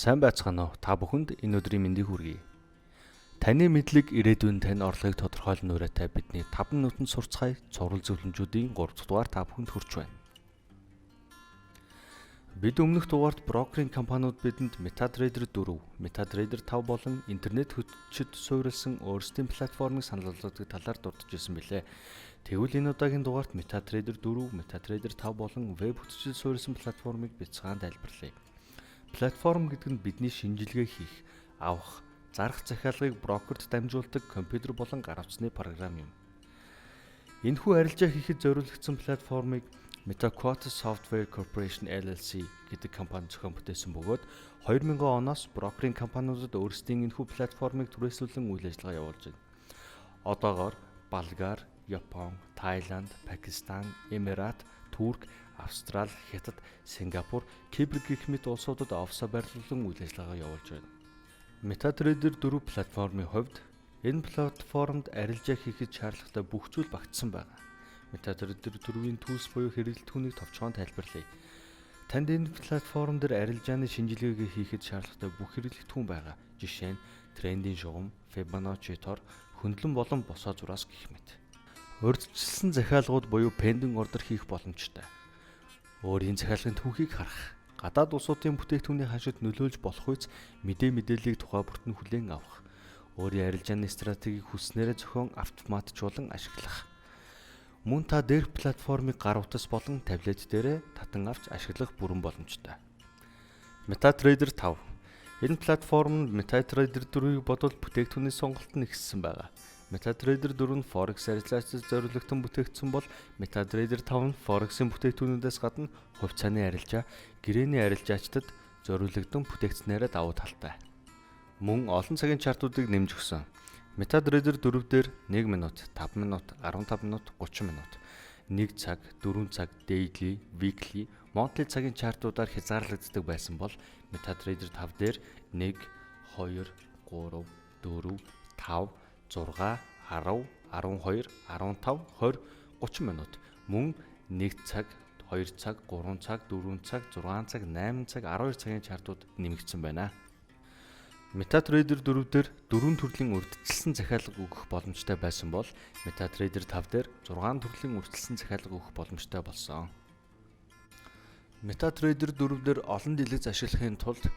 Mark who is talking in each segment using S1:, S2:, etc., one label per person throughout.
S1: Сайн байцгаана уу? Та бүхэнд энэ өдрийн мэндийг хүргэе. Таны мэдлэг ирээдүйн тань орлогыг тодорхойлно үрээтэй бидний 5 минутанд сурцгаая цуврал зөвлөмжүүдийн 3 дахь дугаар та бүхэнд хүрч байна. Бид өмнөх дугаарт брокерийн компаниуд бидэнд MetaTrader 4, MetaTrader 5 болон интернет хүчит суурилсан өөрсдийн платформыг санал болгодог талаар дурдж ирсэн билээ. Тэгвэл энэ удаагийн дугаарт MetaTrader 4, MetaTrader 5 болон веб хүчит суурилсан платформыг бяцхан тайлбарлая. Платформ гэдэг нь бидний шинжилгээ хийх, авах, зарах захиалгыг брокерт дамжуулдаг компьютер болон гар утасны програм юм. Энэхүү арилжаа хийхэд зориулагдсан платформыг MetaQuote Software Corporation LLC гэдэг компани зохион бүтээсэн бөгөөд 2000 оноос брокерийн компаниудад өөрсдийн энэхүү платформыг түрээслүүлэн үйл ажиллагаа явуулж байна. Одоогоор Болгар, Япон, Тайланд, Пакистан, Эмират, Турк, Австрали, Хятад, Сингапур, Кипр гэх мэт улсуудад офсоо байрлуулан үйл ажиллагаа явуулж байна. MetaTrader 4 платформын хувьд энэ платформд арилжаа хийхэд шаардлагатай бүх зүйл багтсан байна. MetaTrader 4-ийн tools буюу хэрэглэлтүүнийг товчхон тайлбарлая. Танд энэ платформ дээр арилжааны шинжилгээгээ хийхэд шаардлагатай бүх хэрэглэлтүүн байгаа. Жишээ нь трендing шугам, Fibonacci тор, хөндлөн болон босоо зураас гэх мэт. Урьдчилсан захиалгууд буюу pending order хийх боломжтой. Өөрийн захиалгын түүхийг харах, гадаад улсуудын бүтээгдэхүүний ханшид нөлөөлж болох үец мэдээллийг тухай бүртэн хүлээн авах, өөрийн арилжааны стратегийг хүснээрээ зохион автоматжуулан ашиглах. Мөн та дээрх платформыг гар утас болон таблет дээрээ татан авч ашиглах бүрэн боломжтой. MetaTrader 5. Энэ платформ нь MetaTrader 4-ийг бодвол бүтээгдэхүүний сонголт нь ихссэн байгаа. MetaTrader 4 нь Forex арилжаачид зориулагдсан бүтээгдэхүүн бол MetaTrader 5 нь Forex-ийн бүтээгдэхүүнүүдээс гадна хувьцааны арилжаа, гэрээний арилжаачдад зориулагдсан бүтээгдэхүүнээрээ давуу талтай. Мөн олон цагийн чартуудыг нэмж өгсөн. MetaTrader 4 дээр 1 минут, 5 минут, 15 минут, 30 минут, 1 цаг, 4 цаг, daily, weekly, monthly цагийн чартуудаар хязгаарлагддаг байсан бол MetaTrader 5 дээр 1, 2, 3, 4, 5, 6, 10, 12, 15, 20, 30 минут мөн 1 цаг, 2 цаг, 3 цаг, 4 цаг, 6 цаг, 8 цаг, 12 цагийн чартууд нэмэгдсэн байна. MetaTrader 4 дээр 4 төрлийн урьдчилсан захиалга өгөх боломжтой байсан бол MetaTrader 5 дээр 6 төрлийн урьдчилсан захиалга өгөх боломжтой болсон. MetaTrader 4 дээр олон дэлгэц ашиглахын тулд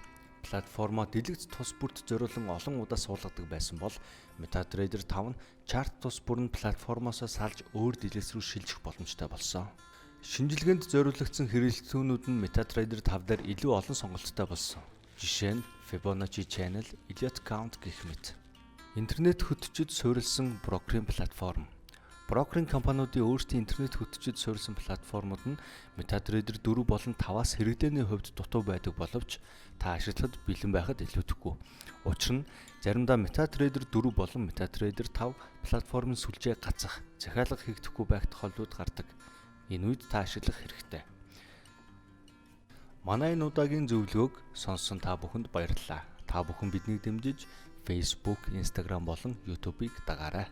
S1: платформоо дэлгэц тус бүрт зориулан олон удаа суулгадаг байсан бол MetaTrader 5 нь чарт тус бүр нь платформоос салж өөр дэлгэц рүү шилжих боломжтой болсон. Шинжилгээнд зориулагдсан хэрэглэлтүүнүүд нь MetaTrader 5 дээр илүү олон сонголттой болсон. Жишээ нь Fibonacci Channel, Elliott Count гэх мэт. Интернет хөтчид суурилсан брокерийн платформ. Брокерийн компаниудын өөрсдийн интернет хөтчид суурилсан платформуд нь MetaTrader 4 болон 5-аас хэрэглээний хувьд дутуу байдаг боловч та ашиглахад бэлэн байхад илүүтэхгүй. Учир нь заримдаа MetaTrader 4 болон MetaTrader 5 платформын сүлжээ гацах, захиалга хийгдэхгүй байх тохиолдлууд гардаг. Энэ үед та ашиглах хэрэгтэй. Манай энэ удаагийн зөвлөгөөг сонссон та бүхэнд баярлалаа. Та бүхэн биднийг дэмжиж Facebook, Instagram болон YouTube-ыг дагаарай.